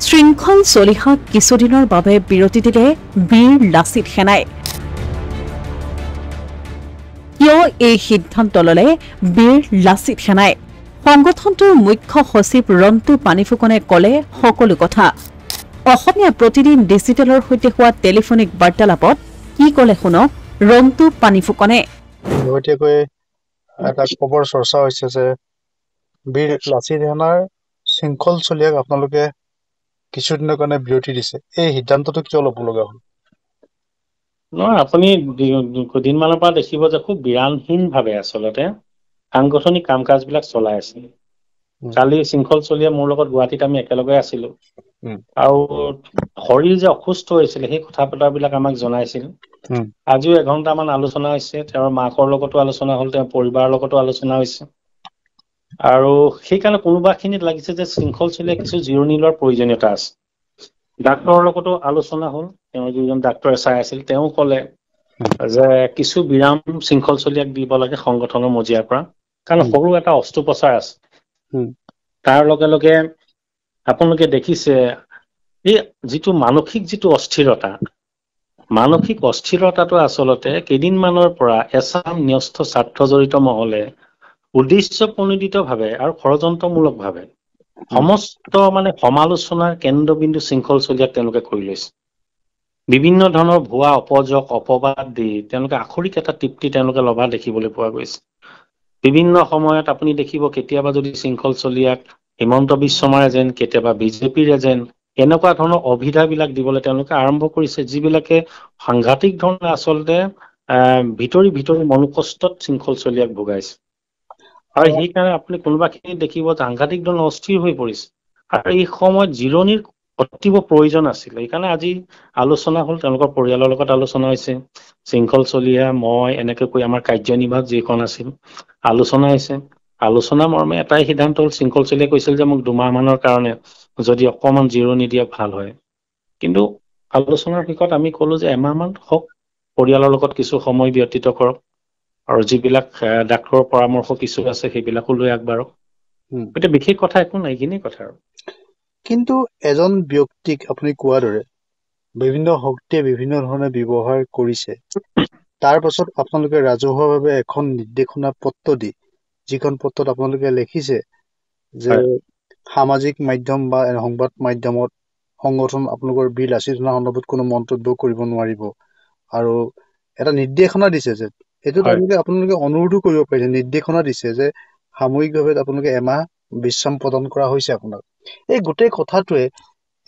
শৃংখল চলিহাক কিছুদিনৰ বাবে বিৰতি দিলে বীৰ লাচিত সেনাই। কিয় এই সিদ্ধান্ত ললে বীৰ লাচিত সেনাই? সংগঠনটোৰ মুখ্য সচিব ৰন্তু পানীফুকনে কলে সকলো কথা। অসমীয়া প্ৰতিদিন ডিজিটেলৰ সৈতে হোৱা টেলিফোনিক বাৰ্তালাপত কি কলে শুনক ৰন্তু পানীফুকনে। শেহতীয়াকৈ এটা খবৰ চৰ্চা হৈছে যে বীৰ লাচিত সেনাৰ শৃংখল চলিয়াক আপোনালোকে কিছুদিনৰ কাৰণে বিৰতি দিছে। এই সিদ্ধান্তটো কিয় ল'ব লগা হ'ল? নহয়, আপুনি দুদিনমানৰ পৰা দেখিব যে খুব বিৰামহীনভাৱে আচলতে সাংগঠনিক কাম কাজবিলাক চলাই আছে। কালি শৃংখল চলিয়া মোৰ লগত গুৱাহাটীত আমি একেলগে আছিলো আৰু শৰীৰ যে অসুস্থ হৈছিলে সেই কথা বতৰাবিলাক আমাক জনাইছিল। আজিও এঘণ্টামান আলোচনা হৈছে, তেওঁৰ মাকৰ লগতো আলোচনা হ'ল, তেওঁৰ পৰিবাৰৰ লগতো আলোচনা হৈছে আৰু সেইকাৰণে কোনোবাখিনিত লাগিছে যে শৃংখল চলিয়া কিছু জিৰণি লোৱাৰ প্ৰয়োজনীয়তা আছে। ডাক্তৰৰ লগতো আলোচনা হ'ল, তেওঁৰ যিজন ডাক্তৰে চাই আছিল তেওঁ ক'লে যে কিছু বিৰাম শৃংখল চলিয়াক দিব লাগে সংগঠনৰ মজিয়াৰ পৰা, কাৰণ সৰু এটা অস্ত্ৰোপচাৰ আছে। তাৰ লগে লগে আপোনালোকে দেখিছে এই যিটো মানসিক যিটো অস্থিৰতা, মানসিক অস্থিৰতাটো আচলতে কেইদিনমানৰ পৰা এচাম ন্যস্ত স্বাৰ্থজড়িত মহলে উদ্দেশ্যপ্ৰণোদিতভাৱে আৰু ষড়যন্ত্ৰমূলকভাৱে সমস্ত সমালোচনাৰ কেন্দ্ৰবিন্দু শৃংখল চলিয়াক তেওঁলোকে কৰি লৈছে। বিভিন্ন ধৰণৰ ভুৱা অপযোগ অপবাদ দি তেওঁলোকে আখৰিক এটা তৃপ্তি তেওঁলোকে লভা দেখিবলৈ পোৱা গৈছে। বিভিন্ন সময়ত আপুনি দেখিব কেতিয়াবা যদি শৃংখল চলিয়াক হিমন্ত বিশ্ব শৰ্মাৰ এজেণ্ট, কেতিয়াবা বিজেপিৰ এজেণ্ট, এনেকুৱা ধৰণৰ অভিধাবিলাক দিবলৈ তেওঁলোকে আৰম্ভ কৰিছে, যিবিলাকে সাংঘাতিক ধৰণে আচলতে ভিতৰি মনোকষ্টত শৃংখল চলিয়াক ভোগাইছে। আৰু সেইকাৰণে আপুনি কোনোবাখিনি দেখিব সাংঘাতিক ধৰণে অস্থিৰ হৈ পৰিছে আৰু এই সময়ত জিৰণিৰ অতীৱ প্ৰয়োজন আছিল। সেইকাৰণে আজি আলোচনা হ'ল, তেওঁলোকৰ পৰিয়ালৰ লগত আলোচনা হৈছে, শৃংখল চলিহা মই এনেকৈ কৈ আমাৰ কাৰ্যনিৰ্বাহক যিখন আছিল আলোচনা হৈছে। আলোচনা মৰ্মে এটাই সিদ্ধান্ত হ'ল, শৃংখল চলিয়াই কৈছিল যে মোক 2 মাহমানৰ কাৰণে যদি অকণমান জিৰণি দিয়ে ভাল হয়। কিন্তু আলোচনাৰ শেষত আমি ক'লো যে 1 মাহমান হওক, পৰিয়ালৰ লগত কিছু সময় ব্যতীত কৰক আৰু যিবিলাক ডাক্তৰৰ পৰামৰ্শ কিছু আছে সেইবিলাকো লৈ আগবাঢ়ক। এতিয়া বিশেষ কথা একো নাই, এইখিনিয়ে কথা আৰু। কিন্তু এজন ব্যক্তিক আপুনি কোৱাৰ দৰে বিভিন্ন শক্তিয়ে বিভিন্ন ধৰণে ব্যৱহাৰ কৰিছে, তাৰ পাছত আপোনালোকে ৰাজহুৱাভাৱে এখন নিৰ্দেশনা পত্ৰ দি, যিখন পত্ৰত আপোনালোকে লিখিছে যে সামাজিক মাধ্যম বা সংবাদ মাধ্যমত সংগঠন আপোনালোকৰ বীৰ লাচিত সেনা সন্দৰ্ভত কোনো মন্তব্য কৰিব নোৱাৰিব আৰু এটা নিৰ্দেশনা দিছে যে এইটো আপোনালোকে অনুৰোধো কৰিব পাৰিছে, নিৰ্দেশনা দিছে যে সাময়িকভাৱে আপোনালোকে 1 মাহ বিশ্ৰাম প্ৰদান কৰা হৈছে আপোনাক। এই গোটেই কথাটোৱে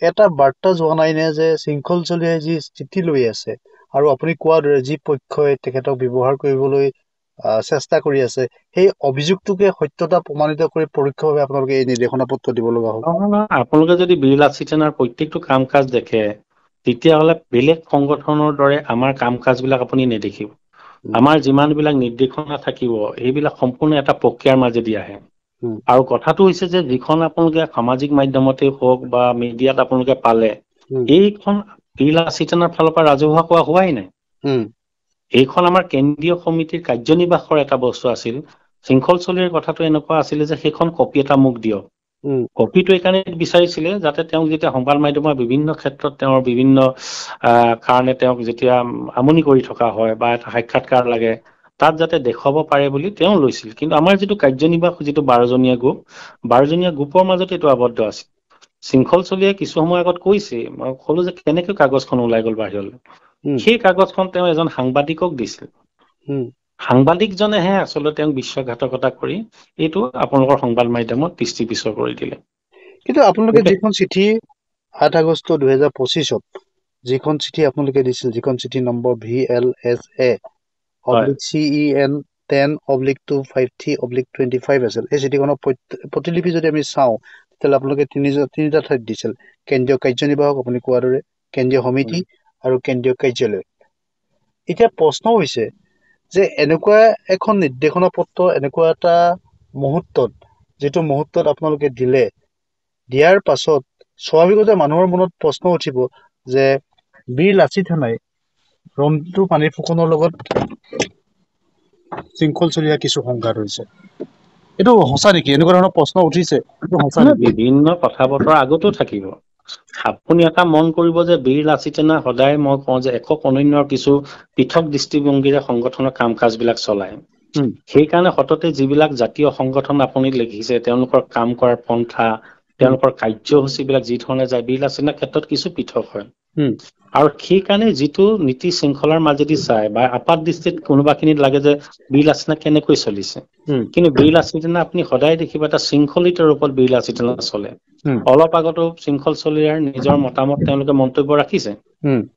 এটা বাৰ্তা যোৱা নাই নে যে শৃংখল চলিয়াই যি স্থিতি লৈ আছে আৰু আপুনি কোৱাৰ দৰে যি পক্ষই তেখেতক ব্যৱহাৰ কৰিবলৈ চেষ্টা কৰি আছে, সেই অভিযোগটোকে সত্যতা প্ৰমাণিত কৰি পৰোক্ষভাৱে আপোনালোকে এই নিৰ্দেশনা পত্ৰ দিব লগা হ'ল? আপোনালোকে যদি বীৰ লাচিত সেনাৰ প্ৰত্যেকটো কাম কাজ দেখে, তেতিয়াহ'লে বেলেগ সংগঠনৰ দৰে আমাৰ কাম কাজবিলাক আপুনি নেদেখিব। আমাৰ যিমানবিলাক নিৰ্দেশনা থাকিব এইবিলাক সম্পূৰ্ণ এটা প্ৰক্ৰিয়াৰ মাজেদি আহে। আৰু কথাটো হৈছে যে যিখন আপোনালোকে সামাজিক মাধ্যমতে হওক বা মিডিয়াত আপোনালোকে পালে, এইখন বীৰ লাচিত সেনাৰ ফালৰ পৰা ৰাজহুৱা কোৱা হোৱাই নাই। এইখন আমাৰ কেন্দ্ৰীয় সমিতিৰ কাৰ্যনিৰ্বাহকৰ এটা বস্তু আছিল। শৃংখল চলিয়াৰ কথাটো এনেকুৱা আছিলে যে সেইখন কপি এটা মোক দিয়ক। কপিটো এইকাৰণে বিচাৰিছিলে যাতে তেওঁক যেতিয়া সংবাদ মাধ্যমৰ বিভিন্ন ক্ষেত্ৰত তেওঁৰ বিভিন্ন কাৰণে তেওঁক যেতিয়া আমনি কৰি থকা হয় বা এটা সাক্ষাৎকাৰ লাগে, তাত যাতে দেখুৱাব পাৰে বুলি তেওঁ লৈছিল। কিন্তু আমাৰ যিটো কাৰ্যনিৰ্বাহক যিটো 12জনীয়া গ্ৰুপ, 12জনীয়া গ্ৰুপৰ মাজত এইটো আবদ্ধ আছিল। শৃংখল চলিয়াই কিছু সময় আগত কৈছে, মই ক'লো যে কেনেকৈ কাগজখন ওলাই গ'ল বাহিৰলৈ। সেই কাগজখন তেওঁ এজন সাংবাদিকক দিছিল। সাংবাদিকজনেহে আচলতে তেওঁক বিশ্বাসঘাতকতা কৰি এইটো আপোনালোকৰ সংবাদ মাধ্যমত দৃষ্টিগোচৰ কৰি দিলে। কিন্তু আপোনালোকে যিখন চিঠি 8 আগষ্ট 2025ত যিখন চিঠি আপোনালোকে দিছিল, যিখন চিঠি নম্বৰ VLSA/CEN 10/253/25 আছিল, এই চিঠিখনৰ প্ৰতিলিপি যদি আমি চাওঁ তেতিয়াহ'লে আপোনালোকে তিনিটা ঠাইত দিছিল: কেন্দ্ৰীয় কাৰ্যনিৰ্বাহক, আপুনি কোৱাৰ দৰে কেন্দ্ৰীয় সমিতি আৰু কেন্দ্ৰীয় কাৰ্যালয়। এতিয়া প্ৰশ্ন হৈছে যে এনেকুৱা এখন নিৰ্দেশনা পত্ৰ এনেকুৱা এটা মুহূৰ্তত, যিটো মুহূৰ্তত আপোনালোকে দিয়াৰ পাছত স্বাভাৱিকতে মানুহৰ মনত প্ৰশ্ন উঠিব যে বীৰ লাচিত সেনাই ৰন্তু পানীফুকনৰ লগত শৃংখল চলিয়া কিছু সংঘাত হৈছে। এইটো সঁচা নেকি? এনেকুৱা ধৰণৰ প্ৰশ্ন উঠিছে। বিভিন্ন কথা বতৰা আগতো থাকিব। আপুনি এটা মন কৰিব যে বীৰ লাচিত সেনা সদায় মই কওঁ যে একক অনন্যৰ কিছু পৃথক দৃষ্টিভংগীৰে সংগঠনৰ কাম কাজবিলাক চলায়। সেইকাৰণে সততে যিবিলাক জাতীয় সংগঠন আপুনি লিখিছে তেওঁলোকৰ কাম কৰাৰ পন্থা, তেওঁলোকৰ কাৰ্যসূচীবিলাক যি ধৰণে যায় বীৰ লাচিত সেনাৰ ক্ষেত্ৰত কিছু পৃথক হয়। আৰু সেইকাৰণে যিটো নীতি শৃংখলাৰ মাজেদি চাই বা আপাত দৃষ্টিত কোনোবাখিনিত লাগে যে বীৰ লাচিত সেনা কেনেকৈ চলিছে, কিন্তু বীৰ লাচিত সেনা আপুনি সদায় দেখিব এটা শৃংখলিত ৰূপত বীৰ লাচিত সেনা চলে। অলপ আগতো শৃংখল চলিহাৰ নিজৰ মতামত তেওঁলোকে মন্তব্য ৰাখিছে,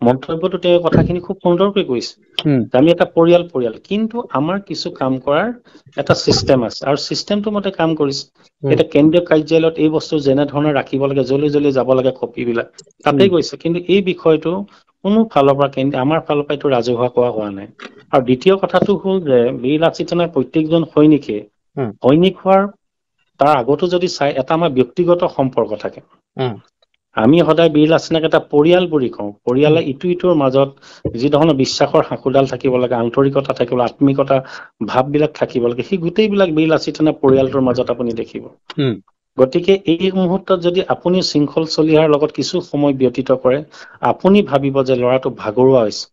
মন্তব্যটো তেওঁ কথাখিনি খুব সুন্দৰকৈ কৈছে। আমি এটা পৰিয়াল কিন্তু আমাৰ কিছু কাম কৰাৰ এটা চিষ্টেম আছে আৰু চিষ্টেমটো মতে কাম কৰিছে। এতিয়া কেন্দ্ৰীয় কাৰ্যালয়ত এই বস্তু যেনে ধৰণে ৰাখিব লাগে, জলৈ যাব লাগে কপিবিলাক তাতেই গৈছে, কিন্তু এই বিষয়টো কোনো ফালৰ পৰা আমাৰ ফালৰ পৰা এইটো ৰাজহুৱা কোৱা হোৱা নাই। আৰু দ্বিতীয় কথাটো হ'ল যে বীৰ লাচিত সেনাৰ প্ৰত্যেকজন সৈনিক হোৱাৰ তাৰ আগতো যদি চাই এটা আমাৰ ব্যক্তিগত সম্পৰ্ক থাকে। আমি সদায় বীৰ লাচিত সেনাক এটা পৰিয়াল বুলি কওঁ। পৰিয়ালে ইটোৰ মাজত যি ধৰণৰ বিশ্বাসৰ সাঁকোডাল থাকিব লাগে, আন্তৰিকতা থাকিব, আত্মিকতা ভাৱবিলাক থাকিব লাগে, সেই গোটেইবিলাক বীৰ লাচিত সেনা পৰিয়ালটোৰ মাজত আপুনি দেখিব। গতিকে এই মুহূৰ্তত যদি আপুনি শৃংখল চলিহাৰ লগত কিছু সময় ব্যতীত কৰে, আপুনি ভাবিব যে ল'ৰাটো ভাগৰুৱা হৈছে।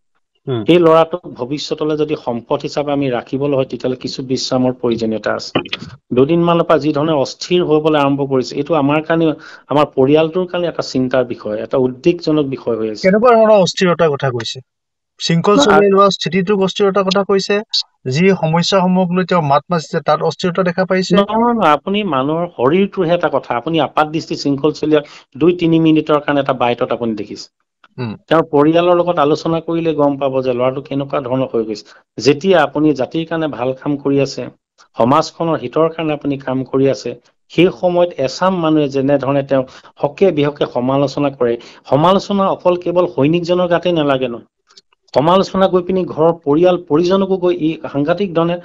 এই ল'ৰাটোক ভৱিষ্যতলৈ যদি সম্পদ হিচাপে আমি ৰাখিবলৈ হয় তেতিয়াহ'লে কিছু বিশ্ৰামৰ প্ৰয়োজনীয়তা আছে। দুদিনমানৰ পৰা যি ধৰণে অস্থিৰ হ'বলৈ আৰম্ভ কৰিছে, এইটো আমাৰ কাৰণে, আমাৰ পৰিয়ালটোৰ কাৰণে এটা চিন্তাৰ বিষয়, এটা উদ্বেগজনক বিষয় হৈ আছে। কেনেকুৱা ধৰণৰ অস্থিৰতাৰ কথা কৈছে? শৃংখল চলাই লোৱা স্থিতিটোক অস্থিৰতাৰ কথা কৈছে, যি সমস্যাসমূহক লৈ তেওঁ মাত মাতিছে তাত অস্থিৰতা দেখা পাইছে? নহয়, আপুনি মানুহৰ শৰীৰটোহে এটা কথা। আপুনি আপাত দৃষ্টি শৃংখল চলিয়া 2-3 মিনিটৰ কাৰণে এটা বাইটত আপুনি দেখিছে। তেওঁৰ পৰিয়ালৰ লগত আলোচনা কৰিলে গম পাব যে ল'ৰাটো কেনেকুৱা ধৰণৰ হৈ গৈছে। যেতিয়া আপুনি জাতিৰ কাৰণে ভাল কাম কৰি আছে, সমাজখনৰ হিতৰ কাৰণে আপুনি কাম কৰি আছে, সেই সময়ত এচাম মানুহে যেনেধৰণে তেওঁক হকে বিহকে সমালোচনা কৰে, সমালোচনা অকল কেৱল সৈনিকজনৰ গাতে নালাগে নহয়, সমালোচনা গৈ পিনি ঘৰৰ পৰিয়ালকো গৈ ই সাংঘাতিক ধৰণে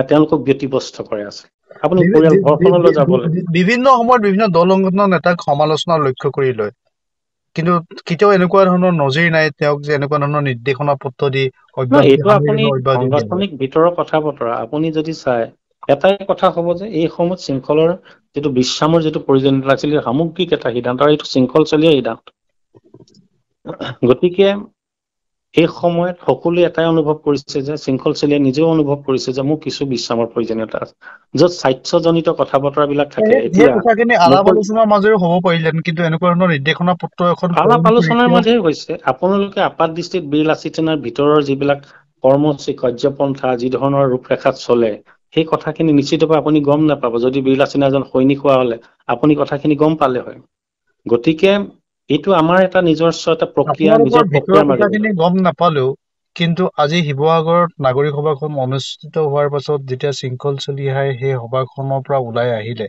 তেওঁলোকক ব্যতিব্যস্ত কৰে আছে। আপুনি পৰিয়াল ঘৰখনলৈ যাব লাগে। বিভিন্ন সময়ত বিভিন্ন দল সংগঠনৰ নেতাক সমালোচনা লক্ষ্য কৰি লয়, কিন্তু কেতিয়াও এনেকুৱা ধৰণৰ নজিৰ নাই তেওঁক যে এনেকুৱা ধৰণৰ নিৰ্দেশনা পত্ৰ দি এইটো আপুনি সাংগঠনিক ভিতৰৰ কথা বতৰা। আপুনি যদি চাই এটাই কথা হ'ব যে এই সময়ত শৃংখলৰ যিটো বিশ্ৰামৰ যিটো প্ৰয়োজনীয়তা আছিল সামগ্ৰিক এটা সিদ্ধান্ত, আৰু এইটো শৃংখল চলিয়া সিদ্ধান্ত। গতিকে এই সময়ত সকলোৱে এটাই অনুভৱ কৰিছে যে শৃংখল চলিয়াই নিজেও অনুভৱ কৰিছে যে মোৰ কিছু বিশ্ৰামৰ প্ৰয়োজনীয়তা আছে, য'ত স্বাস্থ্যজনিত কথা বতৰাবিলাক থাকে। এতিয়া কথাখিনি আলাপ আলোচনাৰ মাজেৰে হ'ব পাৰিলেন, কিন্তু এনেকুৱা ধৰণৰ নিৰ্দেশনা পত্ৰ এখন আলাপ আলোচনাৰ মাজেৰে হৈছে। আপোনালোকে আপাত দৃষ্টিত বীৰ লাচিত সেনাৰ ভিতৰৰ যিবিলাক কৰ্মসূচী, কাৰ্যপন্থা যি ধৰণৰ ৰূপৰেখাত চলে, সেই কথাখিনি নিশ্চিতভাৱে আপুনি গম নাপাব। যদি বীৰ লাচিত সেনা এজন সৈনিক হোৱা হলে আপুনি কথাখিনি গম পালে হয়। গতিকে এইটো আমাৰ এটা নিজস্ব এটা প্ৰক্ৰিয়া, নিজৰ প্ৰক্ৰিয়াৰ মাজেৰে গম নাপালেও, কিন্তু আজি শিৱসাগৰত নাগৰিক সভাখন অনুষ্ঠিত হোৱাৰ পাছত যেতিয়া শৃংখল চলিহাই সেই সভাখনৰ পৰা ওলাই আহিলে,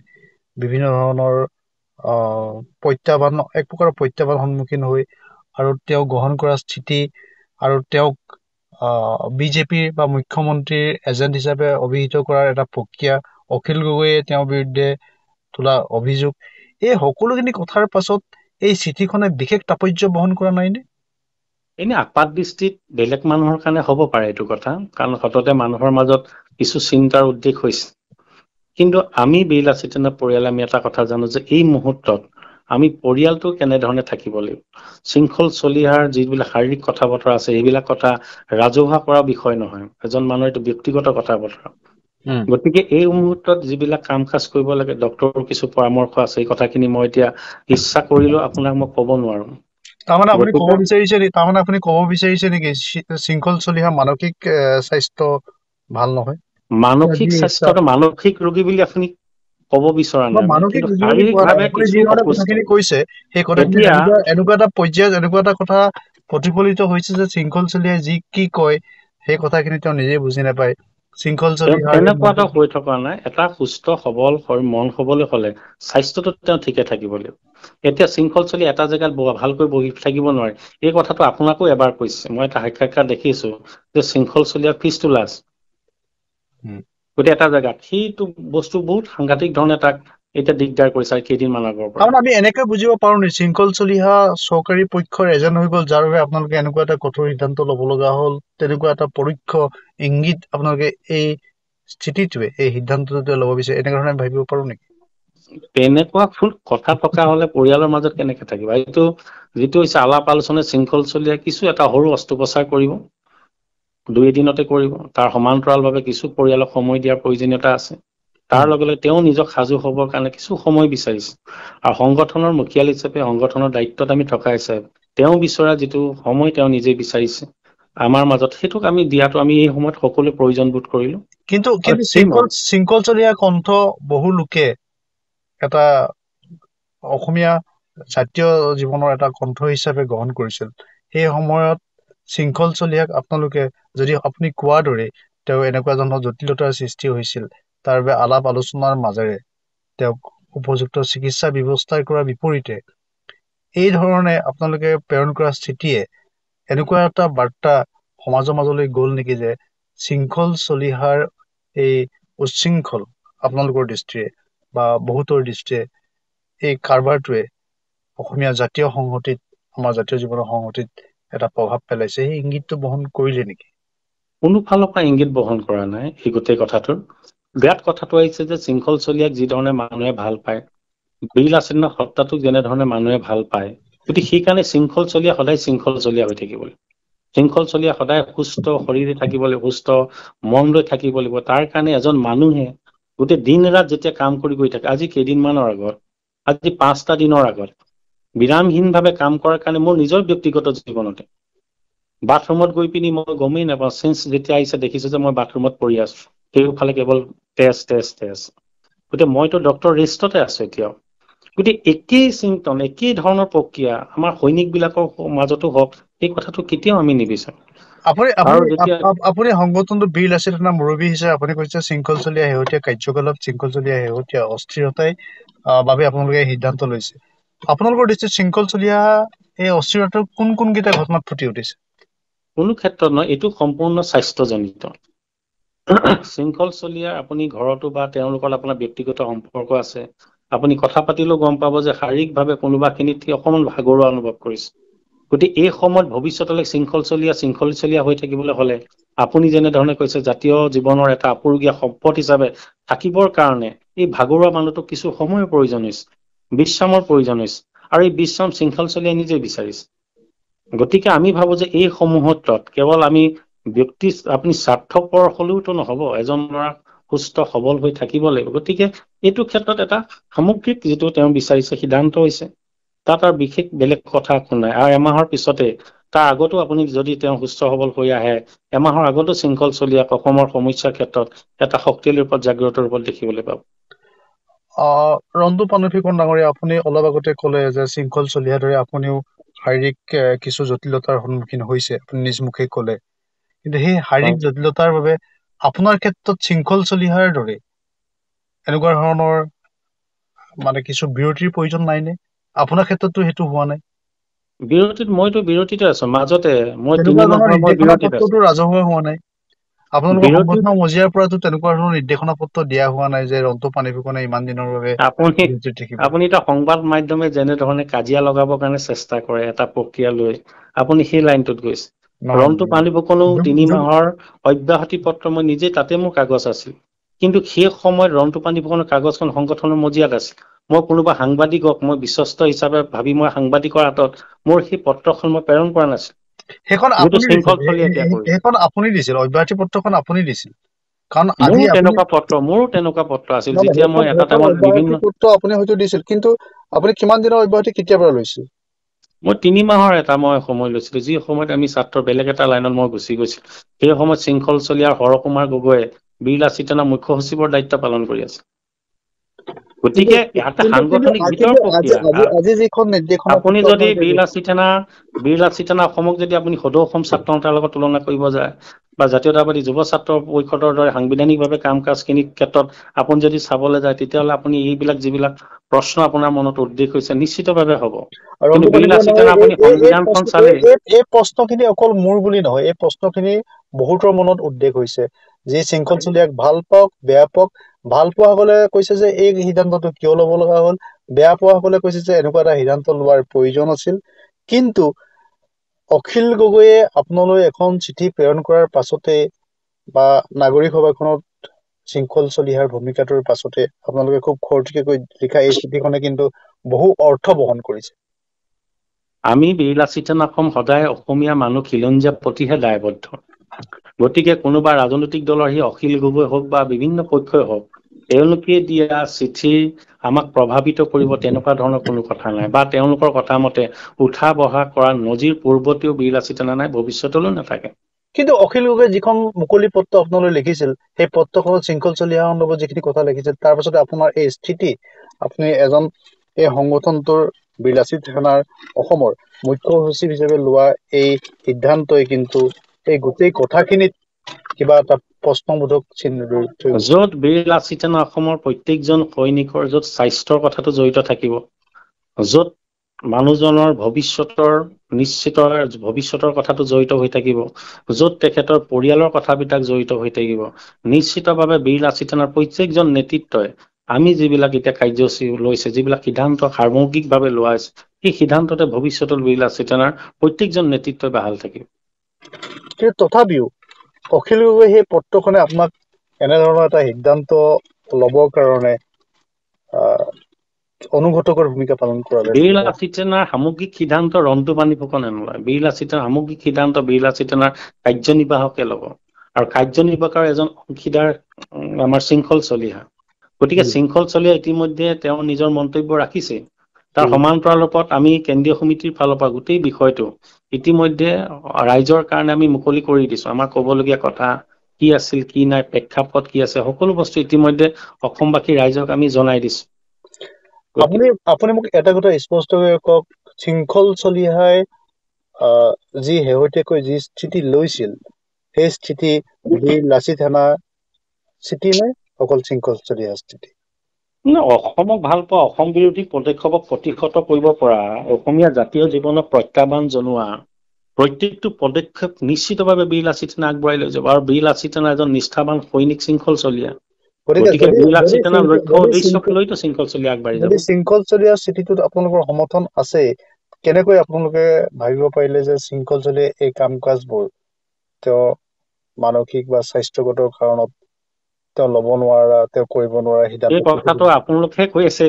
বিভিন্ন ধৰণৰ প্ৰত্যাহ্বান, এক প্ৰকাৰৰ প্ৰত্যাহ্বান সন্মুখীন হৈ আৰু তেওঁ গ্ৰহণ কৰা স্থিতি আৰু তেওঁক বিজেপিৰ বা মুখ্যমন্ত্ৰীৰ এজেণ্ট হিচাপে অভিহিত কৰাৰ এটা প্ৰক্ৰিয়া, অখিল গগৈয়ে তেওঁৰ বিৰুদ্ধে তোলা অভিযোগ, এই সকলোখিনি কথাৰ পাছত এই চিঠিখনে বিশেষ তাৎপৰ্য বহন কৰা নাইনে? এনে আপাত দৃষ্টিত বেলেগ মানুহৰ কাৰণে হ'ব পাৰে এইটো কথা, কাৰণ সততে মানুহৰ মাজত কিছু চিন্তাৰ উদ্বেগ হৈছে। কিন্তু আমি বীৰ লাচিত সেনা পৰিয়ালে আমি এটা কথা জানো যে এই মুহূৰ্তত আমি পৰিয়ালটো কেনেধৰণে থাকিব লাগিব। শৃংখল চলিহাৰ যিবিলাক শাৰীৰিক কথা বতৰা আছে সেইবিলাক কথা ৰাজহুৱা কৰা বিষয় নহয়, এজন মানুহৰ এইটো ব্যক্তিগত কথা বতৰা। গতিকে এই মুহূৰ্তত যিবিলাক কাম কাজ কৰিব লাগে, ডক্তৰৰ কিছু পৰামৰ্শ আছে, এই কথাখিনি মই এতিয়া ইচ্ছা কৰিলেও আপোনাক মই ক'ব নোৱাৰো। তাৰমানে আপুনি ক'ব বিচাৰিছে নেকি শৃংখল চলিহা মানসিক স্বাস্থ্য ভাল নহয়? মানসিক স্বাস্থ্যটো মানসিক ৰোগী বুলি আপুনি ক'ব বিচৰা নাই, মানসিক কিন্তু ৰোগী বুলি কোৱা নাই, শাৰীৰিকভাৱে আপুনি কিছু যি ধৰণে অসুস্থ। কথাখিনি কৈছে সেই কথাখিনি এতিয়া এনেকুৱা এটা পৰ্যায়ত এনেকুৱা এটা কথা প্ৰতিফলিত হৈছে যে শৃংখল চলিহাই যি কি কয় সেই কথাখিনি তেওঁ নিজে বুজি নাপায়। শৃংখল চলিহাৰ তেনেকুৱা এটা হৈ থকা নাই। এটা সুস্থ সবল মন হবলৈ হলে স্বাস্থ্যটো তেওঁ ঠিকে থাকিব লাগিব। এতিয়া শৃংখল চলি এটা জেগাত ভালকৈ বহি থাকিব নোৱাৰে, এই কথাটো আপোনাকো এবাৰ কৈছে। মই এটা সাক্ষাৎকাৰ দেখিছো যে শৃংখল চলিয়াৰ ফিস্তুলা আছে গোটেই এটা জেগাত, সেইটো বস্তু বহুত সাংঘাতিক ধৰণে তাক এতিয়া দিগদাৰ কৰিছে কেইদিনমান আগৰ পৰা। আমি এনেকৈ বুজিব পাৰো নি শৃংখল চলিহা চৰকাৰী পক্ষৰ এজেণ্ট হৈ গ'ল, যাৰ বাবে আপোনালোকে এনেকুৱা এটা কঠোৰ সিদ্ধান্ত ল'ব লগা হ'ল? তেনেকুৱা এটা পৰোক্ষ ইংগিত আপোনালোকে এই স্থিতিটোৱে, এই সিদ্ধান্তটোৱে ল'ব বিচাৰে, এনেকুৱা ধৰণে ভাবিব পাৰো নেকি? তেনেকুৱা ফুল কথা থকা হলে পৰিয়ালৰ মাজত কেনেকে থাকিব? এইটো যিটো হৈছে আলাপ আলোচনা শৃংখল চলিয়া কিছু এটা সৰু অস্ত্ৰোপচাৰ কৰিব, 2 এদিনতে কৰিব। তাৰ সমান্তৰালভাৱে কিছু পৰিয়ালক সময় দিয়াৰ প্ৰয়োজনীয়তা আছে। তাৰ লগে লগে তেওঁ নিজক সাজু হ'বৰ কাৰণে কিছু সময় বিচাৰিছে। আৰু সংগঠনৰ মুখিয়াল হিচাপে সংগঠনৰ দায়িত্বত আমি থকা হিচাপে তেওঁ বিচৰা যিটো সময় তেওঁ নিজে বিচাৰিছে আমাৰ মাজত, সেইটোক আমি দিয়াটো আমি এই সময়ত সকলোৱে প্ৰয়োজন বোধ কৰিলো। কিন্তু আৰু কিন্তু সেই মত শৃংখলচলীয়া কণ্ঠ বহু লোকে এটা অসমীয়া জাতীয় জীৱনৰ এটা কণ্ঠ হিচাপে গ্ৰহণ কৰিছিল। সেই সময়ত শৃংখলচলীয়াক আপোনালোকে, যদি আপুনি কোৱাৰ দৰে তেওঁ এনেকুৱা ধৰণৰ জটিলতাৰ সৃষ্টি হৈছিল, তাৰ বাবে আলাপ আলোচনাৰ মাজেৰে তেওঁক উপযুক্ত চিকিৎসা ব্যৱস্থা কৰাৰ বিপৰীতে এই ধৰণে আপোনালোকে প্ৰেৰণ কৰা স্থিতিয়ে এনেকুৱা এটা বাৰ্তা সমাজৰ মাজলৈ গ'ল নেকি যে শৃংখল চলিহাৰ এই উচ্ছৃংখল আপোনালোকৰ দৃষ্টিৰে বা বহুতৰ দৃষ্টিৰে এই কাৰবাৰটোৱে অসমীয়া জাতীয় সংহতিত, আমাৰ জাতীয় জীৱনৰ সংহতিত এটা প্ৰভাৱ পেলাইছে, সেই ইংগিতটো বহন কৰিলে নেকি? কোনো ফালৰ পৰা ইংগিত বহন কৰা নাই এই গোটেই কথাটোৰ। বিৰাট কথাটো আহিছে যে শৃংখল চলিয়াক যি ধৰণে মানুহে ভাল পায়, বীৰ লাচিত হত্যাটোক যেনেধৰণে মানুহে ভাল পায়, গতিকে সেইকাৰণে শৃংখল চলিয়া সদায় শৃংখল চলিয়া হৈ থাকিব লাগিব। শৃংখল চলিয়া সদায় সুস্থ শৰীৰে থাকিব লাগিব, সুস্থ মন লৈ থাকিব লাগিব। তাৰ কাৰণে এজন মানুহে গোটেই দিন ৰাত যেতিয়া কাম কৰি গৈ থাকে, আজি কেইদিনমানৰ আগত, আজি 5টা দিনৰ আগত বিৰামহীনভাৱে কাম কৰাৰ কাৰণে মোৰ নিজৰ ব্যক্তিগত জীৱনতে বাথৰুমত গৈ পিনি মই গমেই নাপাওঁ, চেঞ্চ যেতিয়া আহিছে দেখিছো যে মই বাথৰুমত পৰি আছো, সেইফালে কেৱল তেজ তেজ তেজ। গতিকে মইতো ডক্টৰ ৰেষ্টতে আছো এতিয়াও। গতিকে একেই চিন্তন, একেই ধৰণৰ প্ৰক্ৰিয়া আমাৰ সৈনিক বিলাকৰ মাজতো হওক, এই কথাটো কেতিয়াও আমি নিবিচাৰো। আপুনি আৰু আপুনি যেতিয়া আপুনি সংগঠনটো বীৰ লাচিত সেনা মুৰব্বী হিচাপে আপুনি কৈছে শৃংখলচলীয়া শেহতীয়া কাৰ্যকলাপ, শৃংখলচলীয়া শেহতীয়া অস্থিৰতাই বাবে আপোনালোকে সিদ্ধান্ত লৈছে। আপোনালোকৰ দৃষ্টিত শৃংখলচলীয়া এই অস্থিৰতাৰ কোন কোনকেইটা ঘটনাত ফুটি উঠিছে? কোনো ক্ষেত্ৰত নহয়, এইটো সম্পূৰ্ণ স্বাস্থ্যজনিত। শৃংখল চলিয়াৰ আপুনি ঘৰতো বা তেওঁলোকৰ আপোনাৰ ব্যক্তিগত সম্পৰ্ক আছে, আপুনি কথা পাতিলেও গম পাব যে শাৰীৰিকভাৱে কোনোবাখিনিত অকণমান ভাগৰুৱা অনুভৱ কৰিছে। গতিকে এই সময়ত ভৱিষ্যতলৈ শৃংখল চলীয়া হৈ থাকিবলৈ হলে আপুনি যেনেধৰণে কৈছে জাতীয় জীৱনৰ এটা আপুৰুগীয়া সম্পদ হিচাপে থাকিবৰ কাৰণে এই ভাগৰুৱা মানুহটোক কিছু সময়ৰ প্ৰয়োজন হৈছে, বিশ্ৰামৰ প্ৰয়োজন হৈছে। আৰু এই বিশ্ৰাম শৃংখল চলিয়াই নিজে বিচাৰিছে। গতিকে আমি ভাবো যে এই সমূহত কেৱল আমি ব্যক্তি আপুনি স্বাৰ্থপৰ হলেওতো নহব, এজন ল'ৰা সুস্থ সবল হৈ থাকিব লাগিব। গতিকে এইটো ক্ষেত্ৰত এটা সামগ্ৰিক যিটো তেওঁ বিচাৰিছে সিদ্ধান্ত হৈছে, তাত আৰু বিশেষ বেলেগ কথা একো নাই। আৰু এমাহৰ পিছতে, তাৰ আগতো আপুনি যদি তেওঁ সুস্থ সবল হৈ আহে, এমাহৰ আগতো শৃংখল চলিয়াক অসমৰ সমস্যাৰ ক্ষেত্ৰত এটা শক্তিশালী ৰূপত জাগ্ৰত ৰূপত দেখিবলৈ পাব। ৰন্তু পানৈফিকন ডাঙৰীয়া, আপুনি অলপ আগতে কলে যে শৃংখল চলিহাৰ দৰে আপুনিও শাৰীৰিক কিছু জটিলতাৰ সন্মুখীন হৈছে, আপুনি নিজ মুখে কলে। কিন্তু সেই শাৰীৰিক জটিলতাৰ বাবে আপোনাৰ ক্ষেত্ৰত শৃংখল চলিহাৰ দৰে এনেকুৱা ধৰণৰ মানে কিছু বিৰতিৰ প্ৰয়োজন নাইনে? আপোনাৰ ক্ষেত্ৰতো সেইটো হোৱা নাই? মইতো বিৰতিতে আছো মাজতে, মই তেনেকুৱা 3 ধৰণৰ মাহৰ মই নিৰ্দেশনা বিৰতিত আছো। পত্ৰতো ৰাজহুৱা হোৱা নাই? আপোনালোকৰ বিৰতিত সংগঠনৰ মজিয়াৰ পৰাতো তেনেকুৱা ধৰণৰ নিৰ্দেশনা পত্ৰ দিয়া হোৱা নাই যে ৰন্তু পানৈফিকনে ইমান দিনৰ বাবে আপুনি বিৰতিত থাকিব? আপুনি এতিয়া সংবাদ মাধ্যমে যেনেধৰণে কাজিয়া লগাবৰ কাৰণে চেষ্টা কৰে এটা প্ৰক্ৰিয়া লৈ, আপুনি সেই লাইনটোত গৈছে। নহয় ৰন্তু পানৈফিকনো যুগ 3 যুগ মাহৰ অব্যাহতি পত্ৰ মই নিজে, তাতে মোৰ কাগজ আছিল। কিন্তু সেই সময়ত ৰন্তু পানৈফিকনৰ কাগজখন সংগঠনৰ মজিয়াত আছিল। মই কোনোবা সাংবাদিকক মই বিশ্বস্ত হিচাপে ভাবি মই সাংবাদিকৰ হাতত মোৰ সেই পত্ৰখন মই প্ৰেৰণ কৰা নাছিল। সেইখন যিটো আপুনি দিছিল, শৃংখল চলিয়াই এতিয়া কৰিলে। সেইখন আপুনি দিছিল, অব্যাহতি পত্ৰখন আপুনি দিছিল। কাৰণ আজি মোৰো আপুনি তেনেকুৱা পত্ৰ আছিল, নহয়, যেতিয়া মই এটা সেইখন টাইমত অব্যাহতি বিভিন্ন, পত্ৰ আপুনি হয়তো দিছিল, কিন্তু আপুনি কিমান দিনৰ অব্যাহতি কেতিয়াৰ পৰা লৈছিল? মই 3 মাহৰ এটা মই সময় লৈছিলো, যি সময়ত আমি ছাত্ৰ বেলেগ এটা লাইনত মই গুচি গৈছিলো। সেই সময়ত শৃংখল চলিয়াৰ হৰকুমাৰ গগৈয়ে বীৰ লাচিত সেনা মুখ্য সচিবৰ দায়িত্ব পালন কৰি আছে। কিন্তু গতিকে এটা সাংগঠনিক ভিতৰ প্ৰক্ৰিয়া। আজি যিখন নিৰ্দেশনা আপুনি পত্ৰ যদি আপোনালোকে বীৰ দিছে, লাচিত সেনা অসমক যদি আপুনি সদৌ অসম ছাত্ৰ সন্থাৰ লগত তুলনা কৰিব যায়, বা জাতীয়তাবাদী যুৱ ছাত্ৰ পৰিষদৰ দৰে সাংবিধানিকভাৱে কাম কাজখিনিৰ ক্ষেত্ৰত আপুনি যদি চাবলৈ যায়, তেতিয়াহ'লে আপুনি এইবিলাক যিবিলাক প্ৰশ্ন আপোনাৰ মনত উদ্বেগ হৈছে নিশ্চিতভাৱে হ'ব। কিন্তু ৰন্তু বীৰ পানৈফিকন লাচিত সেনা ডাঙৰীয়া, আপুনি সংবিধানখন চালে এই প্ৰশ্নখিনি অকল মোৰ বুলি নহয়, এই প্ৰশ্নখিনি বহুতৰ মনত উদ্বেগ হৈছে। যি শৃংখল চলিয়াক ভাল পাওক বেয়া পাওক, ভাল পোৱা সকলে কৈছে যে এই সিদ্ধান্তটো কিয় লব লগা হ'ল, বেয়া পোৱা সকলে কৈছে যে এনেকুৱা এটা সিদ্ধান্ত লোৱাৰ প্ৰয়োজন আছিল। কিন্তু অখিল গগৈয়ে আপোনালৈ এখন চিঠি প্ৰেৰণ কৰাৰ পাছতে বা নাগৰিক সভাখনত শৃংখল চলিহাৰ ভূমিকাটোৰ পাছতে আপোনালোকে খুব খৰতকীয়াকৈ লিখা এই চিঠিখনে কিন্তু বহু অৰ্থ বহন কৰিছে। আমি বীৰ লাচিত সেনাখন সদায় অসমীয়া মানুহ খিলঞ্জীয়া প্ৰতিহে দায়বদ্ধ। গতিকে কোনোবা ৰাজনৈতিক দলৰ সি অখিল গগৈ হওক বা বিভিন্ন পক্ষই হওক, তেওঁলোকে দিয়া চিঠি আমাক প্ৰভাৱিত কৰিব তেনেকুৱা ধৰণৰ কোনো কথা নাই, বা তেওঁলোকৰ কথা মতে উঠা বহা কৰা নজিৰ পূৰ্বতেও বীৰ লাচিত সেনা নাই, ভৱিষ্যতলৈও নাথাকে। কিন্তু অখিল গগৈ যিখন মুকলি পত্ৰ আপোনালৈ লিখিছিল, সেই পত্ৰখনত শৃংখল চলিহা সন্দৰ্ভত যিখিনি কথা লিখিছিল, তাৰ পাছতে আপোনাৰ এই স্থিতি, আপুনি এজন এই সংগঠনটোৰ বীৰ লাচিত সেনাৰ অসমৰ মুখ্য সচিব হিচাপে লোৱা এই সিদ্ধান্তই কিন্তু এই গোটেই কথাখিনিত কিবা এটা প্ৰশ্নবোধক চিহ্ন থৈ গৈছে। য'ত বীৰ লাচিত সেনা অসমৰ প্ৰত্যেকজন সৈনিকৰ য'ত স্বাস্থ্যৰ কথাটো জড়িত থাকিব, য'ত মানুহজনৰ ভৱিষ্যতৰ কথাটো জড়িত হৈ থাকিব, য'ত তেখেতৰ পৰিয়ালৰ কথাবিলাক জড়িত হৈ থাকিব, নিশ্চিতভাৱে বীৰ লাচিত সেনাৰ প্ৰত্যেকজন নেতৃত্বই আমি যিবিলাক এতিয়া কাৰ্যসূচী লৈছে, যিবিলাক সিদ্ধান্ত সামগ্ৰিকভাৱে লোৱা হৈছে, সেই সিদ্ধান্ততে ভৱিষ্যতৰ বীৰ লাচিত সেনাৰ প্ৰত্যেকজন নেতৃত্বই বাহাল থাকিব। কিন্তু তথাপিও অখিল গগৈ সেই পত্ৰখনে আপোনাক এনেধৰণৰ এটা সিদ্ধান্ত ল'বৰ কাৰণে অনুঘটকৰ ভূমিকা পালন কৰা বীৰ লাচিত সেনাৰ সামগ্ৰিক সিদ্ধান্ত ৰন্টু পানী ফুকনে নলয়। বীৰ লাচিত সেনাৰ সামগ্ৰিক সিদ্ধান্ত বীৰ লাচিত সেনাৰ কাৰ্যনিৰ্বাহকে ল'ব, আৰু কাৰ্যনিৰ্বাহকৰ এজন অংশীদাৰ আমাৰ শৃংখল চলিহা। গতিকে শৃংখল চলিহা ইতিমধ্যে তেওঁ নিজৰ মন্তব্য ৰাখিছে। তাৰ সমান্তৰাল ৰূপত আমি কেন্দ্ৰীয় সমিতিৰ ফালৰ পৰা গোটেই বিষয়টো ইতিমধ্যে ৰাইজৰ কাৰণে আমি মুকলি কৰি দিছো। আমাৰ ক'বলগীয়া কথা কি আছিল, কি নাই, প্ৰেক্ষাপট কি আছে, সকলো বস্তু ইতিমধ্যে অসমবাসী ৰাইজক আমি জনাই দিছো। আপুনি মোক এটা কথা স্পষ্টকৈ কওক, শৃংখল চলিহাই যি শেহতীয়াকৈ যি স্থিতি লৈছিল, সেই স্থিতি বীৰ লাচিত সেনা স্থিতি নে অকল শৃংখল চলিহা স্থিতি? অসমক ভাল পোৱা, অসম বিৰোধী পদক্ষেপক প্ৰতিহত কৰিব পৰা, অসমীয়া জাতীয় জীৱনক প্ৰত্যাহ্বান জনোৱা প্ৰত্যেকটো পদক্ষেপ নিশ্চিতভাৱে বীৰ লাচিত সেনা আগবঢ়াই লৈ যাব, আৰু বীৰ লাচিত সেনা এজন নিষ্ঠাবান সৈনিক শৃংখল চলিয়া। গতিকে বীৰ লাচিত সেনাৰ লক্ষ্য উদ্দেশ্যক লৈতো শৃংখল চলিয়া আগবাঢ়ি যাব। শৃংখল চলিহা স্থিতিটোত আপোনালোকৰ সমৰ্থন আছে, কেনেকৈ আপোনালোকে ভাবিব পাৰিলে যে শৃংখল চলিহা এই কাম কাজবোৰ তেওঁ মানসিক বা স্বাস্থ্যগত কাৰণত তেওঁ ল'ব নোৱাৰা, তেওঁ কৰিব নোৱাৰা সিদ্ধান্ত? এই কথাটো আপোনালোকে কৈ আছে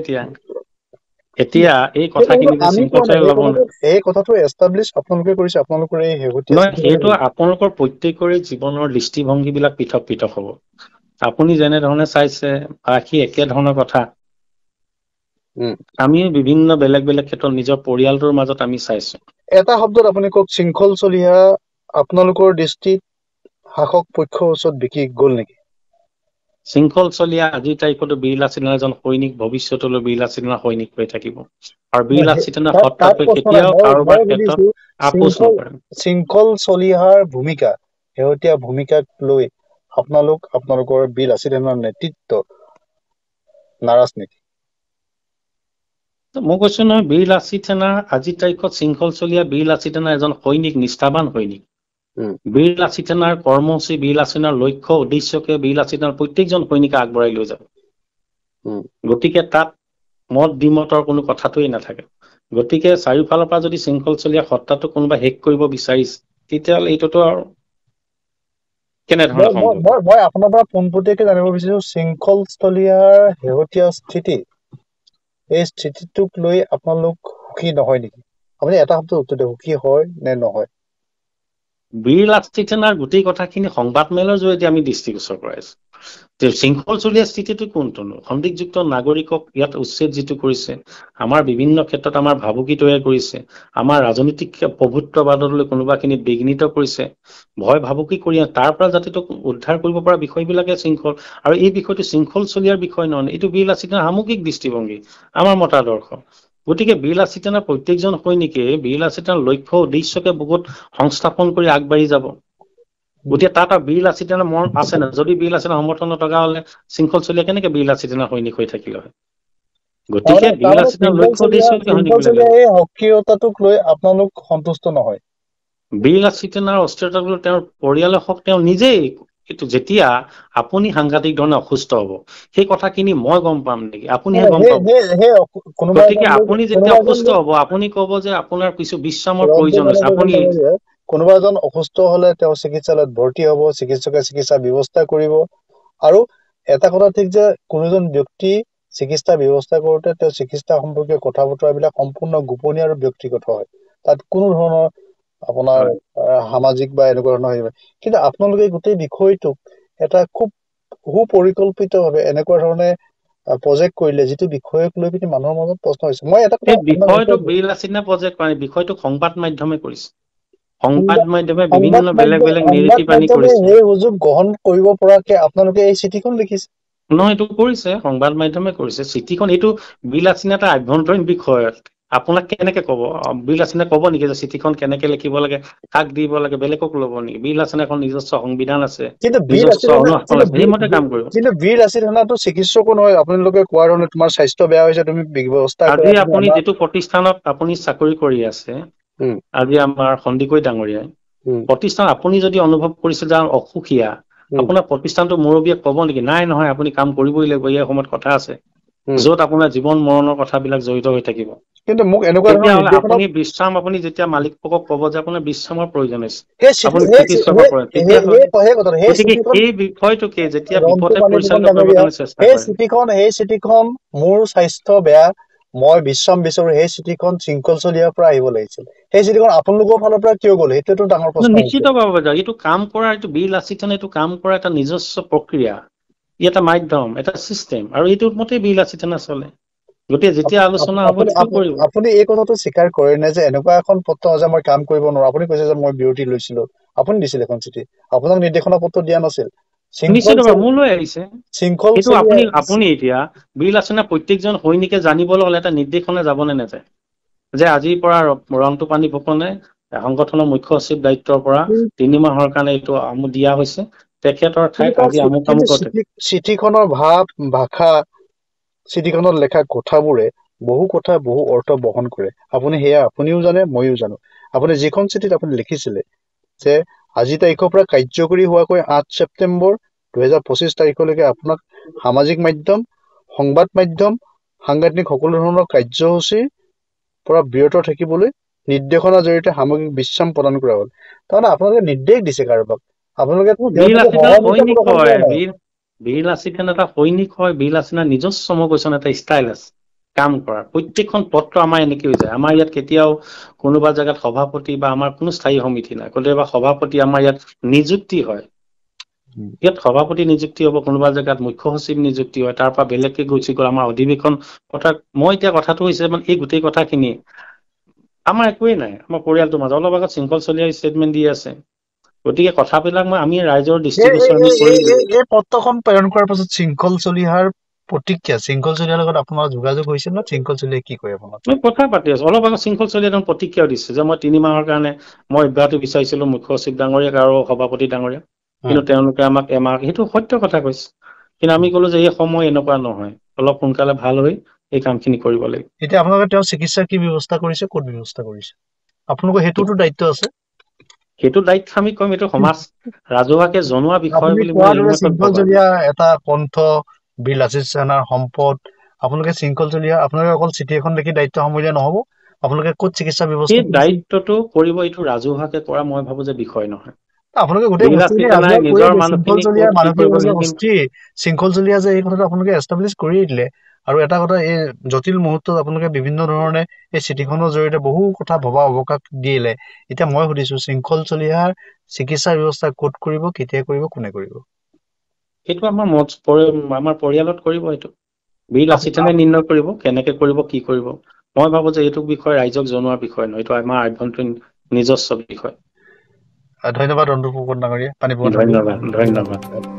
এতিয়া এই কথাখিনি যে শৃংখল চলিহা ল'ব নোৱাৰে, এই কথাটো এষ্টাব্লিছ আপোনালোকে কৰিছে, আপোনালোকৰ এই শেহতীয়া সেইটো আপোনালোকৰ প্ৰত্যেকৰে জীৱনৰ দৃষ্টিভংগী বিলাক পৃথক পৃথক হ'ব। আপুনি যেনেধৰণে চাইছে বা সি একেধৰণৰ কথা আমি বিভিন্ন বেলেগ বেলেগ ক্ষেত্ৰত নিজৰ পৰিয়ালটোৰ মাজত আমি চাইছো। এটা শব্দত আপুনি কওক, শৃংখল চলিহা আপোনালোকৰ দৃষ্টিত শাসক পক্ষৰ ওচৰত বিকি গ'ল নেকি? শৃংখল চলিহা আজিৰ তাৰিখতো বীৰ লাচিত সেনাৰ এজন সৈনিক, ভৱিষ্যতলৈ বীৰ লাচিত সেনাৰ সৈনিক হৈ থাকিব, আৰু বীৰ লাচিত সেনাৰ সত্তাটোৱে কেতিয়াও কাৰোবাৰ ক্ষেত্ৰত আপোচ নকৰে। শৃংখল চলিহাৰ ভূমিকা, শেহতীয়া ভূমিকাক লৈ আপোনালোকৰ বীৰ লাচিত সেনাৰ নেতৃত্ব নাৰাজ নেকি? মই কৈছো নহয়, বীৰ লাচিত সেনাৰ আজিৰ তাৰিখত শৃংখল চলিহা বীৰ লাচিত সেনাৰ এজন সৈনিক, নিষ্ঠাবান সৈনিক। বীৰ লাচিত সেনাৰ কৰ্মসূচী, বীৰ লাচিত সেনাৰ লক্ষ্য উদ্দেশ্যকে বীৰ লাচিত সেনাৰ প্ৰত্যেকজন সৈনিকে আগবঢ়াই লৈ যাব। গতিকে তাত মত দ্বিমতৰ কোনো কথাটোৱেই নাথাকে। গতিকে চাৰিওফালৰ পৰা যদি শৃংখল চলিহা সত্তাটো কোনোবা শেষ কৰিব বিচাৰিছে, তেতিয়াহ'লে এইটোতো আৰু কেনেধৰণৰ সম্ভৱ? মই আপোনাৰ পৰা পোনপটীয়াকৈ জানিব বিচাৰিছো, শৃংখল চলিহাৰ শেহতীয়া স্থিতি, এই স্থিতিটোক লৈ আপোনালোক সুখী নহয় নেকি? আপুনি এটা শব্দ উত্তৰ দিয়ক, সুখী হয় নে নহয়? বীৰ লাচিত সেনাৰ গোটেই কথাখিনি সংবাদ মেলৰ জৰিয়তে আমি দৃষ্টিগোচৰ কৰাইছো। শৃংখল চলিহা স্থিতিটো কোনটোনো? সন্দিগ্ধযুক্ত নাগৰিকক ইয়াত উচ্ছেদ যিটো কৰিছে, আমাৰ বিভিন্ন ক্ষেত্ৰত আমাৰ ভাবুকি তৈয়াৰ কৰিছে, আমাৰ ৰাজনৈতিক প্ৰভুত্ববাদলৈ কোনোবাখিনিত বিঘ্নিত কৰিছে, ভয় ভাবুকি কৰি তাৰ পৰা যাতে উদ্ধাৰ কৰিব পৰা বিষয়বিলাকে শৃংখল, আৰু এই বিষয়টো শৃংখল চলিহাৰ বিষয় নহয়, এইটো বীৰ লাচিত সেনাৰ সামগ্ৰিক দৃষ্টিভংগী, আমাৰ মতাদৰ্শ। গতিকে বীৰ লাচিত সেনাৰ প্ৰত্যেকজন সৈনিকে বীৰ লাচিত সেনাৰ লক্ষ্য উদ্দেশ্যকে বহুত সংস্থাপন কৰি আগবাঢ়ি যাব। গতিকে তাত বীৰ লাচিত সেনাৰ মন আছে না? যদি বীৰ লাচিত সেনাৰ সমৰ্থন নথকা হলে শৃংখল চলিহা কেনেকে বীৰ লাচিত সেনাৰ সৈনিক হৈ থাকিলে হয়? গতিকে বীৰ লাচিত সেনাৰ লক্ষ্য উদ্দেশ্যকে সক্ৰিয়তাটোক লৈ আপোনালোক সন্তুষ্ট নহয়? বীৰ লাচিত সেনাৰ অস্থিৰতাক লৈ তেওঁৰ পৰিয়ালে হওক, তেওঁ নিজেই, কিন্তু যেতিয়া আপুনি সাংঘাতিক ধৰণে অসুস্থ হ'ব, সেই কথাখিনি মই গম পাম নেকি? আপুনিহে গম পাব। গতিকে আপুনি যেতিয়া অসুস্থ হ'ব, আপুনি কব যে আপোনাৰ কিছু বিশ্ৰামৰ প্ৰয়োজন হৈছে, আপুনি কোনোবা এজন অসুস্থ হলে তেওঁ চিকিৎসালয়ত ভৰ্তি হ'ব, চিকিৎসকে চিকিৎসা ব্যৱস্থা কৰিব, আৰু এটা কথা ঠিক যে কোনোজন ব্যক্তি চিকিৎসা ব্যৱস্থা কৰোঁতে তেওঁ চিকিৎসা সম্পৰ্কীয় কথা বতৰাবিলাক সম্পূৰ্ণ গোপনীয় আৰু ব্যক্তিগত হয়, তাত কোনো ধৰণৰ আপোনাৰ সামাজিক বা এনেকুৱা ধৰণৰ হেৰি, কিন্তু আপোনালোকে গোটেই বিষয়টোক এটা খুব সুপৰিকল্পিতভাৱে এনেকুৱা ধৰণে প্ৰজেক্ট কৰিলে যিটো বিষয়ক লৈ পিনি মানুহৰ মাজত প্ৰশ্ন হৈছে। মই এটা কথা বিষয়টো বিল আছিলে প্ৰজেক্ট মানে বিষয়টো সংবাদ মাধ্যমে কৰিছে, সংবাদ মাধ্যমে বিভিন্ন বেলেগ বেলেগ নেৰেটিভ আনি কৰিছে। সেই সুযোগ গ্ৰহণ কৰিব পৰাকে আপোনালোকে এই চিঠিখন লিখিছে? নহয়, এইটো কৰিছে, সংবাদ মাধ্যমে কৰিছে চিঠিখন। এইটো বিল আছিলে এটা আভ্যন্তৰীণ বিষয়, আপোনাক কেনেকে কব? বিল আছিলে কব নেকি যে চিঠিখন কেনেকে লিখিব লাগে, কাক দিব লাগে, বেলেগক ল'ব নেকি? বিল আছিলে এখন নিজস্ব সংবিধান আছে, কিন্তু নিজস্ব অনুষ্ঠান আছে, সেইমতে কাম কৰিব। কিন্তু বীৰ আছিধানাটো চিকিৎসকো নহয়, আপোনালোকে কোৱাৰ ধৰণে তোমাৰ স্বাস্থ্য বেয়া হৈছে, তুমি ব্যৱস্থা আজি আপুনি যিটো প্ৰতিষ্ঠানত আপুনি চাকৰি কৰি আছে, আজি আমাৰ সন্দিকৈ ডাঙৰীয়াই প্ৰতিষ্ঠান, আপুনি যদি অনুভৱ কৰিছে যে অসুখীয়া, আপোনাৰ প্ৰতিষ্ঠানটো মুৰব্বীয়ে কব নেকি নাই নহয় আপুনি কাম কৰিবই লাগিব, এই সময়ত কথা আছে য'ত আপোনাৰ জীৱন মৰণৰ কথাবিলাক জড়িত হৈ থাকিব? কিন্তু মোক এনেকুৱা তেতিয়াহ'লে আপুনি বিশ্ৰাম, আপুনি যেতিয়া মালিকক কব যে আপোনাৰ বিশ্ৰামৰ প্ৰয়োজন হৈছে, আপুনি চিকিৎসকৰ প্ৰয়োজন, গতিকে সেই বিষয়টোকে যেতিয়া বিপথে পৰিচালিত কৰিবৰ কাৰণে চেষ্টা কৰে। সেই চিঠিখন মোৰ স্বাস্থ্য বেয়া, মই বিশ্ৰাম বিচাৰো, সেই চিঠিখন শৃংখল চলিয়াৰ পৰা আহিব লাগিছিল। সেই চিঠিখন আপোনালোকৰ ফালৰ পৰা কিয় গ'ল, সেইটোতো ডাঙৰ প্ৰশ্ন। নিশ্চিতভাৱে এইটো কাম কৰা, এইটো বিল আছিখন, এইটো কাম কৰা এটা নিজস্ব প্ৰক্ৰিয়া, ই এটা মাধ্যম, এটা চিষ্টেম, আৰু এইটোৰ মতে বিল আছিখন চলে। গতিকে যেতিয়া আলোচনা হ'ব সেইটো কৰিব। আপুনি এই কথাটো স্বীকাৰ কৰে নে যে এনেকুৱা এখন পত্ৰ যে মই কাম কৰিব নোৱাৰো? আপুনি কৈছে যে মই বিৰতি লৈছিলো, আপুনি দিছিল এখন চিঠি, আপোনাক নিৰ্দেশনা পত্ৰ দিয়া নাছিল? নিশ্চিতভাৱে মোলৈ আহিছে। কিন্তু আপুনি এতিয়া বিল আছিনা প্ৰত্যেকজন সৈনিকে জানিবলৈ হলে এটা নিৰ্দেশনা যাব নে নাযায় যে আজিৰ পৰা ৰন্তু পানী ফুকনে সংগঠনৰ মুখ্য সচিব দায়িত্বৰ পৰা 3 মাহৰ কাৰণে এইটো দিয়া হৈছে, তেখেতৰ ঠাইত আজি আমুক চিঠিখনৰ ভাষা, চিঠিখনত লেখা কথাবোৰে বহু কথা, বহু অৰ্থ বহন কৰে। আপুনিও জানে, ময়ো জানো। আপুনি যিখন চিঠিত আপুনি লিখিছিলে যে আজি তাৰিখৰ পৰা কাৰ্যকৰী হোৱাকৈ 8 ছেপ্টেম্বৰ 2025 তাৰিখলৈকে আপোনাক সামাজিক মাধ্যম, সংবাদ মাধ্যম, সাংবাদিক সকলো ধৰণৰ কাৰ্যসূচীৰ পৰা বিৰত থাকিবলৈ নিৰ্দেশনাৰ জৰিয়তে সামগ্ৰিক বিশ্ৰাম প্ৰদান কৰা হ'ল। তাৰমানে আপোনালোকে নিৰ্দেশ দিছে কাৰোবাক? আপোনালোকে বিল আছিখন এটা সৈনিক হয়, বিল আছিনা নিজস্ব মই কৈছো এটা ষ্টাইল আছে কাম কৰাৰ। প্ৰত্যেকখন পত্ৰ আমাৰ এনেকে হৈ যায়। আমাৰ ইয়াত কেতিয়াও কোনোবা জেগাত সভাপতি বা আমাৰ কোনো স্থায়ী সমিতি নাই, কেতিয়াবা সভাপতি আমাৰ ইয়াত নিযুক্তি হয়, ইয়াত সভাপতি নিযুক্তি হ'ব, কোনোবা জেগাত মুখ্য সচিব নিযুক্তি হয়, তাৰ পৰা বেলেগকে গুচি গ'ল আমাৰ অধিৱেশন কথা। মই এতিয়া কথাটো হৈছে মানে এই গোটেই কথাখিনি আমাৰ একোৱেই নাই, আমাৰ পৰিয়ালটোৰ মাজত অলপ আগত শৃংখল চলিয়াই ষ্টেটমেণ্ট দি আছে। গতিকে কথাবিলাক আমি ৰাইজৰ দৃষ্টিগোচৰ আমি কৰিলো। এই পত্ৰখন প্ৰেৰণ কৰাৰ পাছত শৃংখল চলিহাৰ প্ৰতিক্ৰিয়া, শৃংখল চলিহাৰ লগত আপোনাৰ যোগাযোগ হৈছিল ন? শৃংখল চলিয়াই কি কয় আপোনাক? মই কথা পাতি আছো, অলপ আগত শৃংখল চলিয়াই প্ৰতিক্ৰিয়া দিছে যে মই 3 মাহৰ কাৰণে মই অব্যাহতি বিচাৰিছিলো মুখ্য সচিব ডাঙৰীয়াক আৰু সভাপতি ডাঙৰীয়াক, কিন্তু তেওঁলোকে আমাক এমাহ, সেইটো সত্য কথা কৈছে। কিন্তু আমি কলো যে এই সময় এনেকুৱা নহয়, অলপ সোনকালে ভাল হৈ এই কামখিনি কৰিব লাগিব। এতিয়া আপোনালোকে তেওঁ চিকিৎসাৰ কি ব্যৱস্থা কৰিছে, ক'ত ব্যৱস্থা কৰিছে? আপোনালোকৰ সেইটোতো দায়িত্ব আছে। সেইটো দায়িত্ব আমি কম, এইটো সমাজ ৰাজহুৱাকে জনোৱা বিষয় বুলি মই শৃংখল চলিয়া এটা কণ্ঠ, বিল আছিছানাৰ সম্পদ, আপোনালোকে শৃংখল চলিয়া, আপোনালোকে অকল চিঠি এখন লিখি দায়িত্ব সামৰিলে নহব, আপোনালোকে ক'ত চিকিৎসা ব্যৱস্থা, এই দায়িত্বটো কৰিব, এইটো ৰাজহুৱাকে কৰা মই ভাবো যে বিষয় নহয়। আপোনালোকে গোটেই নিজৰ মানুহখিনি ক'ত কি কৰিব শৃংখল চলিয়া যে এই কথাটো আপোনালোকে এষ্টাব্লিছ কৰি দিলে। আৰু এটা কথা, এই জটিল মুহূৰ্তত আপোনালোকে বিভিন্ন ধৰণে এই চিঠিখনৰ জৰিয়তে বহু কথা ভবা অৱকাশ দিলে। এতিয়া মই সুধিছো, শৃংখল চলিহাৰ চিকিৎসা ব্যৱস্থা ক'ত কৰিব, কেতিয়া কৰিব, কোনে কৰিব? সেইটো আমাৰ পৰিয়ালত কৰিব। এইটো বিল আছিথনে নিৰ্ণয় কৰিব, কেনেকে কৰিব, কি কৰিব। মই ভাবো যে এইটো বিষয় ৰাইজক জনোৱাৰ বিষয় নহয়, এইটো আমাৰ আভ্যন্তৰীণ নিজস্ব বিষয়। ধন্যবাদ ৰন্তু ফুকন ডাঙৰীয়া। ধন্যবাদ।